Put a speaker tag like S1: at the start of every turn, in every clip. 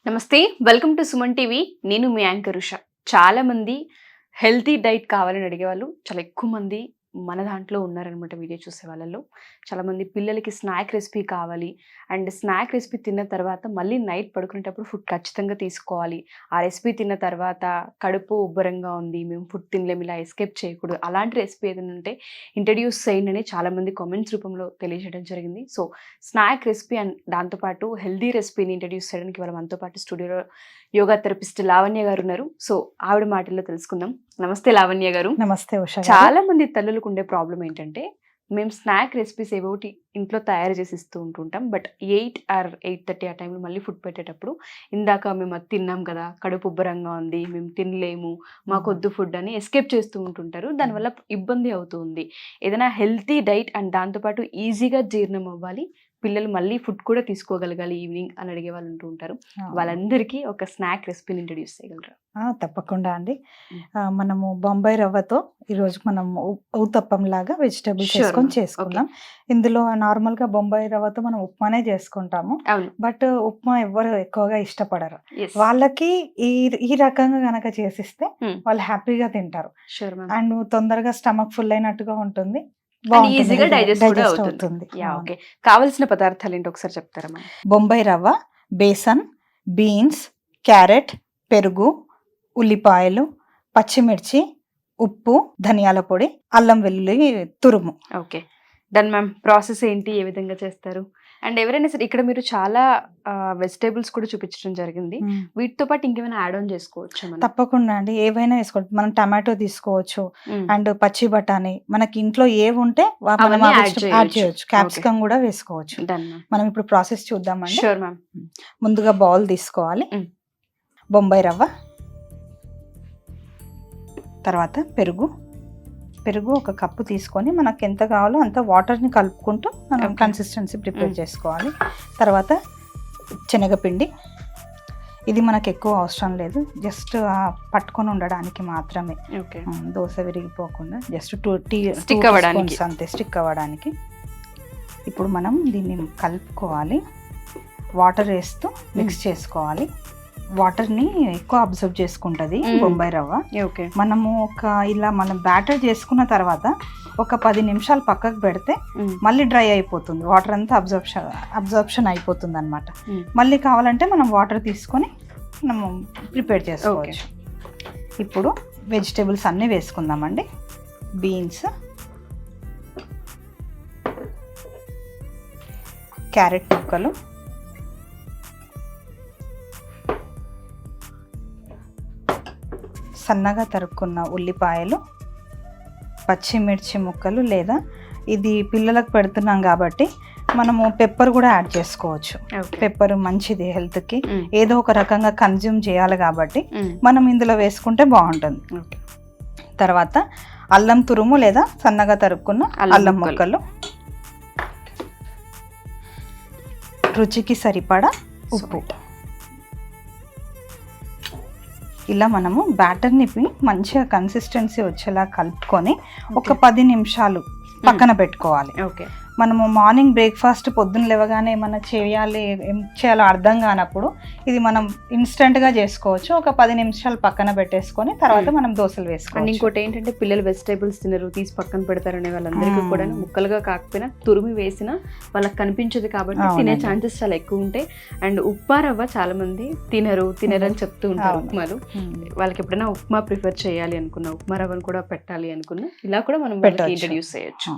S1: నమస్తే. Welcome to Suman TV. నేను మీ anchor Usha. చాలా మంది హెల్తీ డైట్ కావాలని అడిగేవాళ్ళు చాలా ఎక్కువ మంది మన దాంట్లో ఉన్నారనమాట వీడియో చూసే వాళ్ళలో. చాలామంది పిల్లలకి స్నాక్ రెసిపీ కావాలి అండ్ స్నాక్ రెసిపీ తిన్న తర్వాత మళ్ళీ నైట్ పడుకునేటప్పుడు ఫుడ్ ఖచ్చితంగా తీసుకోవాలి. ఆ రెసిపీ తిన్న తర్వాత కడుపు ఉబ్బరంగా ఉంది, మేము ఫుడ్ తినలేము, ఇలా ఎస్కేప్ చేయకూడదు. అలాంటి రెసిపీ ఏదైనా ఉంటే ఇంట్రడ్యూస్ చేయండి అని చాలామంది కామెంట్స్ రూపంలో తెలియజేయడం జరిగింది. సో స్నాక్ రెసిపీ అండ్ దాంతోపాటు హెల్దీ రెసిపీని ఇంట్రడ్యూస్ చేయడానికి వాళ్ళ మనతో పాటు స్టూడియోలో యోగా థెరపిస్ట్ లావణ్య గారు ఉన్నారు. సో ఆవిడ మాటల్లో తెలుసుకుందాం. నమస్తే లావణ్య గారు.
S2: నమస్తే ఉష గారు.
S1: చాలా మంది తల్లులకు ఉండే ప్రాబ్లం ఏంటంటే మేము స్నాక్ రెసిపీస్ ఏవోటి ఇంట్లో తయారు చేసి ఇస్తూ ఉంటుంటాం. బట్ 8 ఆర్ 8:30 ఆ టైంలో మళ్ళీ ఫుడ్ పెట్టేటప్పుడు ఇందాక మేము అది తిన్నాం కదా, కడుపు ఉబ్బరంగా ఉంది, మేము తినలేము, మాకొద్దు ఫుడ్ అని ఎస్కేప్ చేస్తూ ఉంటుంటారు. దానివల్ల ఇబ్బంది అవుతుంది. ఏదైనా హెల్తీ డైట్ అండ్ దాంతోపాటు ఈజీగా జీర్ణం అవ్వాలి, పిల్లలు మళ్ళీ ఫుడ్ కూడా తీసుకోగలగాలి ఈవినింగ్ అని అడిగే వాళ్ళు ఉంటూ ఉంటారు. వాళ్ళందరికీ ఒక స్నాక్ రెసిపీని ఇంట్రడ్యూస్ చేయగలరా?
S2: తప్పకుండా అండి. మనము బొంబాయి రవ్వతో ఈరోజు మనం ఊతప్పం లాగా వెజిటేబుల్స్ వేసుకొని చేసుకుందాం. ఇందులో నార్మల్ గా బొంబాయి రవ్వతో మనం ఉప్మానే చేసుకుంటాము. బట్ ఉప్మా ఎవరు ఎక్కువగా ఇష్టపడరు. వాళ్ళకి ఈ రకంగా గనక చేసిస్తే వాళ్ళు హ్యాపీగా తింటారు అండ్ తొందరగా స్టమక్ ఫుల్ అయినట్టుగా ఉంటుంది,
S1: ఈజీగా డైజెస్ట్ కూడా అవుతుంది. ఓకే, కావాల్సిన పదార్థాలు ఏంటి ఒకసారి చెప్తారా?
S2: బొంబాయి రవ్వ, బేసన్, బీన్స్, క్యారెట్, పెరుగు, ఉల్లిపాయలు, పచ్చిమిర్చి, ఉప్పు, ధనియాల పొడి, అల్లం వెల్లుల్లి తురుము.
S1: Okay done ma'am. ప్రాసెస్ ఏంటి, ఏ విధంగా చేస్తారు? అండ్ ఎవరైనా సరే ఇక్కడ మీరు చాలా వెజిటేబుల్స్ కూడా చూపించడం జరిగింది. వీటితో పాటు ఇంకేమైనా యాడ్ ఆన్ చేసుకోవచ్చు?
S2: తప్పకుండా అండి, ఏవైనా వేసుకోవచ్చు. మనం టమాటో తీసుకోవచ్చు అండ్ పచ్చి బఠానీ, మనకి ఇంట్లో ఏవి ఉంటే మనం యాడ్ చేయొచ్చు. క్యాప్సికమ్ కూడా వేసుకోవచ్చు. మనం ఇప్పుడు ప్రాసెస్ చూద్దామండి.
S1: Sure ma'am.
S2: ముందుగా బౌల్ తీసుకోవాలి, బొంబాయి రవ్వ, తర్వాత పెరుగు ఒక కప్పు తీసుకొని మనకు ఎంత కావాలో అంత వాటర్ని కలుపుకుంటూ మనం కన్సిస్టెన్సీ ప్రిపేర్ చేసుకోవాలి. తర్వాత శనగపిండి, ఇది మనకు ఎక్కువ అవసరం లేదు, జస్ట్ పట్టుకొని ఉండడానికి మాత్రమే, దోశ విరిగిపోకుండా జస్ట్ 2
S1: స్టిక్ అవ్వడానికి
S2: అంతే, స్టిక్ అవ్వడానికి. ఇప్పుడు మనం దీన్ని కలుపుకోవాలి, వాటర్ వేస్తూ మిక్స్ చేసుకోవాలి. వాటర్ని ఎక్కువ అబ్జర్వ్ చేసుకుంటుంది బొంబాయి రవ్వ. మనము మనం బ్యాటర్ చేసుకున్న తర్వాత ఒక 10 నిమిషాలు పక్కకు పెడితే మళ్ళీ డ్రై అయిపోతుంది, వాటర్ అంతా అబ్జర్ప్షన్ అయిపోతుంది అనమాట. మళ్ళీ కావాలంటే మనం వాటర్ తీసుకొని మనము ప్రిపేర్ చేసుకోవచ్చు. ఇప్పుడు వెజిటేబుల్స్ అన్నీ వేసుకుందామండి. బీన్స్, క్యారెట్ ముక్కలు, సన్నగా తరుక్కున్న ఉల్లిపాయలు, పచ్చిమిర్చి ముక్కలు, లేదా ఇది పిల్లలకు పెడుతున్నాం కాబట్టి మనము పెప్పర్ కూడా యాడ్ చేసుకోవచ్చు. పెప్పర్ మంచిది హెల్త్కి, ఏదో ఒక రకంగా కన్జ్యూమ్ చేయాలి కాబట్టి మనం ఇందులో వేసుకుంటే బాగుంటుంది. తర్వాత అల్లం తురుము లేదా సన్నగా తరుక్కున్న అల్లం ముక్కలు, రుచికి సరిపడా ఉప్పు. ఇలా మనము బ్యాటర్ని మంచిగా కన్సిస్టెన్సీ వచ్చేలా కలుపుకొని ఒక 10 నిమిషాలు పక్కన పెట్టుకోవాలి. మనము మార్నింగ్ బ్రేక్ఫాస్ట్ పొద్దున్న లేవగానే ఏమన్నా చేయాలి, ఏం చేయాలో అర్థం కానప్పుడు ఇది మనం ఇన్స్టెంట్గా చేసుకోవచ్చు. ఒక 10 నిమిషాలు పక్కన పెట్టేసుకొని తర్వాత మనం దోశలు వేసుకోవాలి.
S1: ఇంకోటి ఏంటంటే పిల్లలు వెజిటేబుల్స్ తినరు, తీసి పక్కన పెడతారనే వాళ్ళందరికీ కూడా ముక్కలుగా కాకపోయినా తురిమి వేసినా వాళ్ళకి కనిపించదు కాబట్టి తినే ఛాన్సెస్ చాలా ఎక్కువ ఉంటాయి. అండ్ ఉప్మా రవ్వ చాలా మంది తినరని చెప్తూ ఉంటారు ఉప్మాలు. వాళ్ళకి ఎప్పుడైనా ఉప్మా ప్రిఫర్ చేయాలి అనుకున్నా, ఉప్మా రవ్వను కూడా పెట్టాలి అనుకున్నా ఇలా కూడా మనం ఇంట్రడ్యూస్ చేయొచ్చు.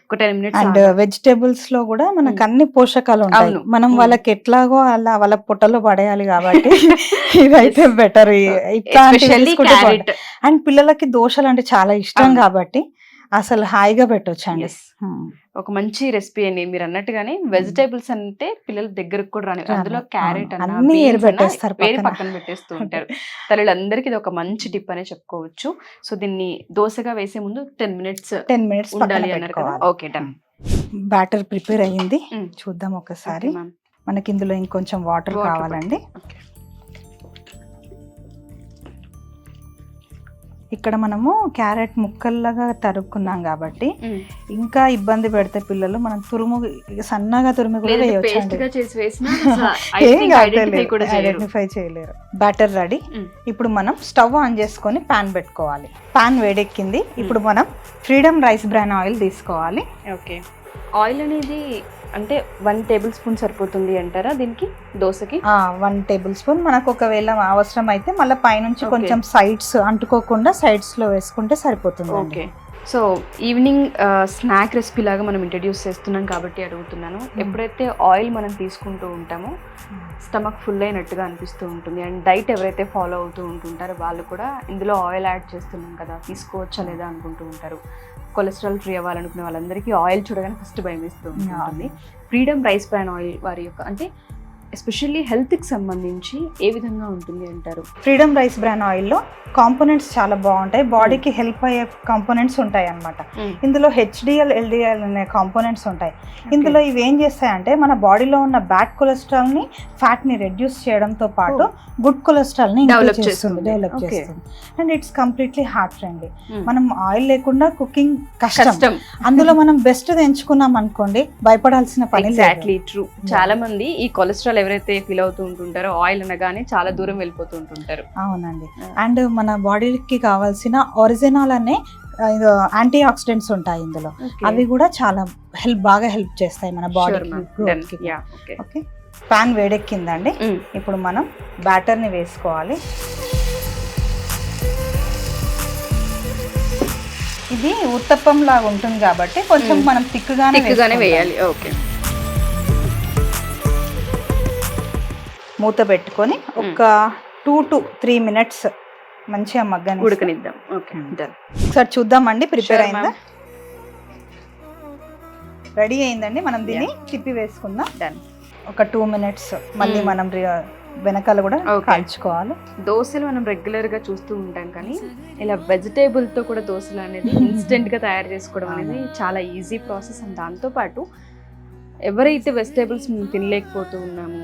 S1: ఒక 10 minutes.
S2: అండ్ వెజిటేబుల్స్ లో కూడా మనకు అన్ని పోషకాలు ఉంటాయి. మనం వాళ్ళకి ఎట్లాగో అలా వాళ్ళ పొట్టలో పడేయాలి కాబట్టి ఇదైతే బెటర్. అండ్ పిల్లలకి దోశలు అంటే చాలా ఇష్టం కాబట్టి అసలు హాయిగా పెట్టొచ్చండి.
S1: ఒక మంచి రెసిపీ అండి. మీరు అన్నట్టుగానే వెజిటేబుల్స్ అంటే పిల్లల దగ్గరకు కూడా రాని, అందులో క్యారెట్
S2: అన్ని
S1: వేరే పక్కన పెట్టేస్తూ ఉంటారు. తల్లులందరికీ ఇది ఒక మంచి టిప్ అనే చెప్పుకోవచ్చు. సో దీన్ని దోశగా వేసే ముందు 10 minutes ఉండాలి అన్నారు కదా. Okay done.
S2: బ్యాటర్ ప్రిపేర్ అయ్యింది, చూద్దాం ఒకసారి. మనకి ఇందులో ఇంకొంచెం వాటర్ కావాలండి. ఇక్కడ మనము క్యారెట్ ముక్కల్లాగా తరుక్కున్నాం కాబట్టి ఇంకా ఇబ్బంది పెడితే పిల్లలు మనం సన్నగా తురుము కూడా వేయొచ్చు ఐడెంటిఫై చేయలేరు. Batter ready. ఇప్పుడు మనం స్టవ్ ఆన్ చేసుకొని పాన్ పెట్టుకోవాలి. పాన్ వేడెక్కింది. ఇప్పుడు మనం ఫ్రీడమ్ రైస్ బ్రాన్ ఆయిల్ తీసుకోవాలి.
S1: ఓకే, ఆయిల్ అనేది అంటే 1 టేబుల్ స్పూన్ సరిపోతుంది అంటారా దీనికి, దోశకి?
S2: 1 టేబుల్ స్పూన్. మనకు ఒకవేళ అవసరం అయితే మళ్ళీ పైనుంచి కొంచెం సైడ్స్ అంటుకోకుండా సైడ్స్ లో వేసుకుంటే సరిపోతుంది.
S1: Okay, so evening snack recipe లాగా మనం ఇంట్రడ్యూస్ చేస్తున్నాం కాబట్టి అడుగుతున్నాను. ఎప్పుడైతే ఆయిల్ మనం తీసుకుంటూ ఉంటామో స్టమక్ ఫుల్ అయినట్టుగా అనిపిస్తూ ఉంటుంది. అండ్ డైట్ ఎవరైతే ఫాలో అవుతూ ఉంటుంటారో వాళ్ళు కూడా ఇందులో ఆయిల్ యాడ్ చేస్తున్నాం కదా, తీసుకోవచ్చా లేదా అనుకుంటూ ఉంటారు. కొలెస్ట్రాల్ ఫ్రీ అవ్వాలనుకునే వాళ్ళందరికీ ఆయిల్ చూడగానే ఫస్ట్ భయం వేస్తూ ఉంటుంది. ఫ్రీడమ్ రైస్ బ్రాన్ ఆయిల్ వారి యొక్క అంటే ఎస్పెషల్లీ హెల్త్కి సంబంధించి ఏ విధంగా ఉంటుంది అంటారు?
S2: ఫ్రీడమ్ రైస్ బ్రాన్ ఆయిల్లో కాంపోనెంట్స్ చాలా బాగుంటాయి. బాడీకి హెల్ప్ అయ్యే కాంపోనెంట్స్ ఉంటాయి అన్నమాట. ఇందులో హెచ్డిఎల్, ఎల్డిఎల్ అనే కాంపోనెంట్స్ ఉంటాయి. ఇందులో ఇవి ఏం చేస్తాయంటే మన బాడీలో ఉన్న బ్యాడ్ కొలెస్ట్రాల్ని, ఫ్యాట్ని రెడ్యూస్ చేయడంతో పాటు గుడ్ కొలెస్ట్రాల్ని డెవలప్ చేస్తుంది. And it's completely heart friendly. మనం ఆయిల్ లేకుండా కుకింగ్ కష్టం. అందులో మనం బెస్ట్ ఎంచుకున్నాం అనుకోండి, భయపడాల్సిన పని.
S1: Exactly true. చాలా మంది ఈ కొలెస్ట్రాల్ ఎవరైతే ఫీల్ అవుతూ ఉంటుంటారో ఆయిల్ అనగానే చాలా దూరం వెళ్ళిపోతూ ఉంటుంటారు.
S2: అవునండి. అండ్ మన బాడీకి కావాల్సిన ఒరిజినల్ అనే యాంటీ ఆక్సిడెంట్స్ ఉంటాయి ఇందులో. అవి కూడా చాలా బాగా హెల్ప్ చేస్తాయి మన బాడీకి. ఓకే, పాన్ వేడెక్కిందండి. ఇప్పుడు మనం బ్యాటర్ ని వేసుకోవాలి. ఇది ఉత్తప్పం లాగా ఉంటుంది కాబట్టి కొంచెం మనం తిక్కుగానే
S1: వేయాలి. ఓకే,
S2: మూత పెట్టుకొని ఒక 2 to 3 minutes మంచిగా మగ్గని
S1: ఉడకనిద్దాం. ఓకే,
S2: ఒకసారి చూద్దామండి. ప్రిపేర్ అయిందా? రెడీ అయిందండి. మనం దీన్ని తిప్పి వేసుకుందాం.
S1: డన్.
S2: ఒక 2 minutes మళ్ళీ మనం వెనకాల కూడా కాల్చుకోవాలి.
S1: దోశలు మనం రెగ్యులర్ గా చూస్తూ ఉంటాం, కానీ ఇలా వెజిటేబుల్ తో కూడా దోశలు అనేది ఇన్స్టెంట్ గా తయారు చేసుకోవడం అనేది చాలా ఈజీ ప్రాసెస్. అండ్ దాంతో పాటు ఎవరైతే వెజిటేబుల్స్ మేము తినలేకపోతూ ఉన్నాము,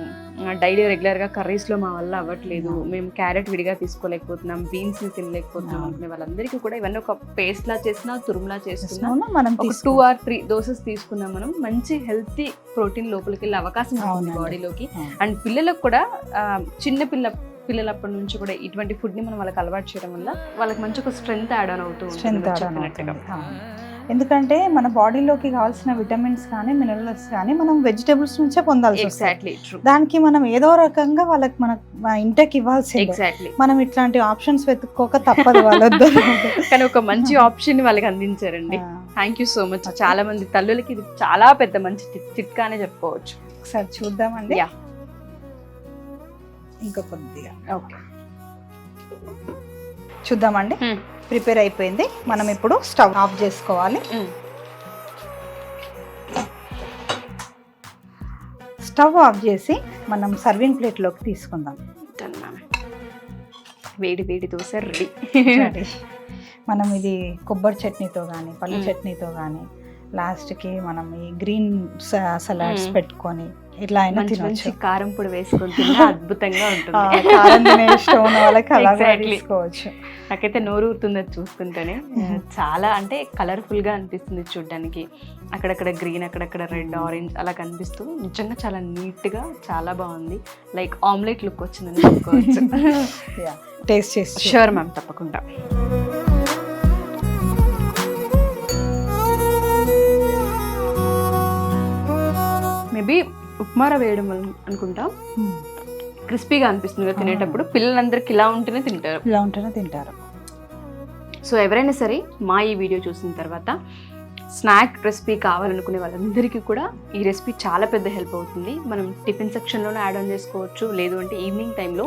S1: డైలీ రెగ్యులర్గా కర్రీస్లో మా వల్ల అవ్వట్లేదు, మేము క్యారెట్ విడిగా తీసుకోలేకపోతున్నాం, బీన్స్ని తినలేకపోతున్నాం అనుకునే వాళ్ళందరికీ కూడా ఇవన్నీ ఒక పేస్ట్లా చేసినా, తురుములా చేస్తున్నా,
S2: మనం
S1: ఒక 2 or 3 దోసెస్ తీసుకున్నాం, మనం మంచి హెల్తీ ప్రోటీన్ లోపలికి వెళ్ళే అవకాశం ఉంటుంది బాడీలోకి. అండ్ పిల్లలకు కూడా పిల్లలప్పటి నుంచి కూడా ఇటువంటి ఫుడ్ని మనం వాళ్ళకి అలవాటు చేయడం వల్ల వాళ్ళకి మంచి ఒక స్ట్రెంగ్త్ యాడ్ ఆన్ అవుతూ ఉంటుంది.
S2: ఎందుకంటే మన బాడీలోకి కావాల్సిన విటమిన్స్ కానీ మినరల్స్ కానీ మనం వెజిటేబుల్స్ నుంచే పొందాల్సి వస్తుంది. దానికి మనం ఏదో రకంగా వాళ్ళకి మన ఇంటకి ఇవ్వాల్సింది. మనం ఇట్లాంటి ఆప్షన్స్ వెతుక్కోక తప్పదు వాళ్ళొద్దు.
S1: కానీ ఒక మంచి ఆప్షన్ వాళ్ళకి అందించారండి. Thank you so much. చాలా మంది తల్లులకి ఇది చాలా పెద్ద మంచి చిట్కానే చెప్పుకోవచ్చు.
S2: ఒకసారి చూద్దామండి. ఇంకా కొద్దిగా
S1: ఓకే,
S2: చూద్దామండి. ప్రిపేర్ అయిపోయింది. మనం ఇప్పుడు స్టవ్ ఆఫ్ చేసుకోవాలి. స్టవ్ ఆఫ్ చేసి మనం సర్వింగ్ ప్లేట్లోకి తీసుకుందాం.
S1: వేడి వేడి దోశ రెడీ.
S2: మనం ఇది కొబ్బరి చట్నీతో కానీ పల్లి చట్నీతో కానీ లాస్ట్కి మనం ఈ గ్రీన్ సలాడ్స్ పెట్టుకొని ఇట్లా అయినా తినొచ్చు.
S1: కారం పొడి వేసుకొని అద్భుతంగా ఉంటుంది.
S2: కారం తినే ఇష్టం ఉన్న వాళ్ళకి అలా తీసుకోవచ్చు.
S1: నాకైతే నోరు ఊరుతుంది అది చూస్తుంటేనే. చాలా అంటే కలర్ఫుల్ గా అనిపిస్తుంది చూడడానికి. అక్కడక్కడ గ్రీన్, అక్కడక్కడ రెడ్, ఆరెంజ్ అలా కనిపిస్తూ నిజంగా చాలా నీట్ గా చాలా బాగుంది. లైక్ ఆమ్లెట్ లుక్ వచ్చిందని చెప్పుకోవచ్చు.
S2: టేస్ట్ చేసి
S1: షూర్ మ్యామ్, తప్పకుండా. మేబీ ఉప్మార వేయడం వల్ల అనుకుంటా క్రిస్పీగా అనిపిస్తుంది కదా తినేటప్పుడు. పిల్లలందరికీ ఇలా ఉంటేనే తింటారు. సో ఎవరైనా సరే మా ఈ వీడియో చూసిన తర్వాత స్నాక్ రెసిపీ కావాలనుకునే వాళ్ళందరికీ కూడా ఈ రెసిపీ చాలా పెద్ద హెల్ప్ అవుతుంది. మనం టిఫిన్ సెక్షన్లోనే యాడ్ ఆన్ చేసుకోవచ్చు, లేదు అంటే ఈవినింగ్ టైంలో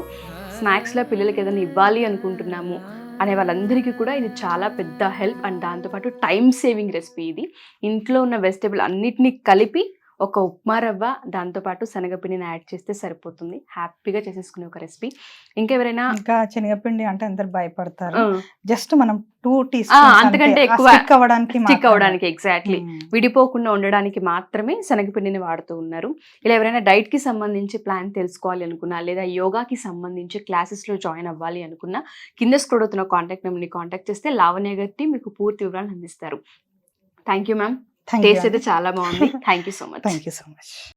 S1: స్నాక్స్లో పిల్లలకి ఏదైనా ఇవ్వాలి అనుకుంటున్నాము అనే వాళ్ళందరికీ కూడా ఇది చాలా పెద్ద హెల్ప్. అండ్ దాంతోపాటు టైం సేవింగ్ రెసిపీ ఇది. ఇంట్లో ఉన్న వెజిటేబుల్ అన్నిటినీ కలిపి ఒక ఉప్మా రవ్వ, దాంతోపాటు శనగపిండిని యాడ్ చేస్తే సరిపోతుంది. హ్యాపీగా చేసేసుకునే ఒక రెసిపీ. ఇంకెవరైనా
S2: ఇంకా శనగపిండి అంటే అందరు భయపడతారు.
S1: ఆ,
S2: జస్ట్ మనం 2 టీ
S1: అంతకంటే ఎక్కువ
S2: స్టిక్ అవ్వడానికి
S1: స్టిక్ అవ్వడానికి ఎగ్జాక్ట్లీ విడిపోకుండా ఉండడానికి మాత్రమే శనగపిండిని వాడుతూ ఉన్నారు. ఇలా ఎవరైనా డైట్ కి సంబంధించి ప్లాన్ తెలుసుకోవాలి అనుకున్నా, లేదా యోగాకి సంబంధించి క్లాసెస్ లో జాయిన్ అవ్వాలి అనుకున్నా, కింద స్క్రోల్ అవుతున్న కాంటాక్ట్ నెంబర్ని కాంటాక్ట్ చేస్తే లావణ్య గారి మీకు పూర్తి వివరాలు అందిస్తారు. Thank you ma'am. టేస్ట్ అయితే చాలా బాగుంది. Thank you so much.
S2: Thank you so much.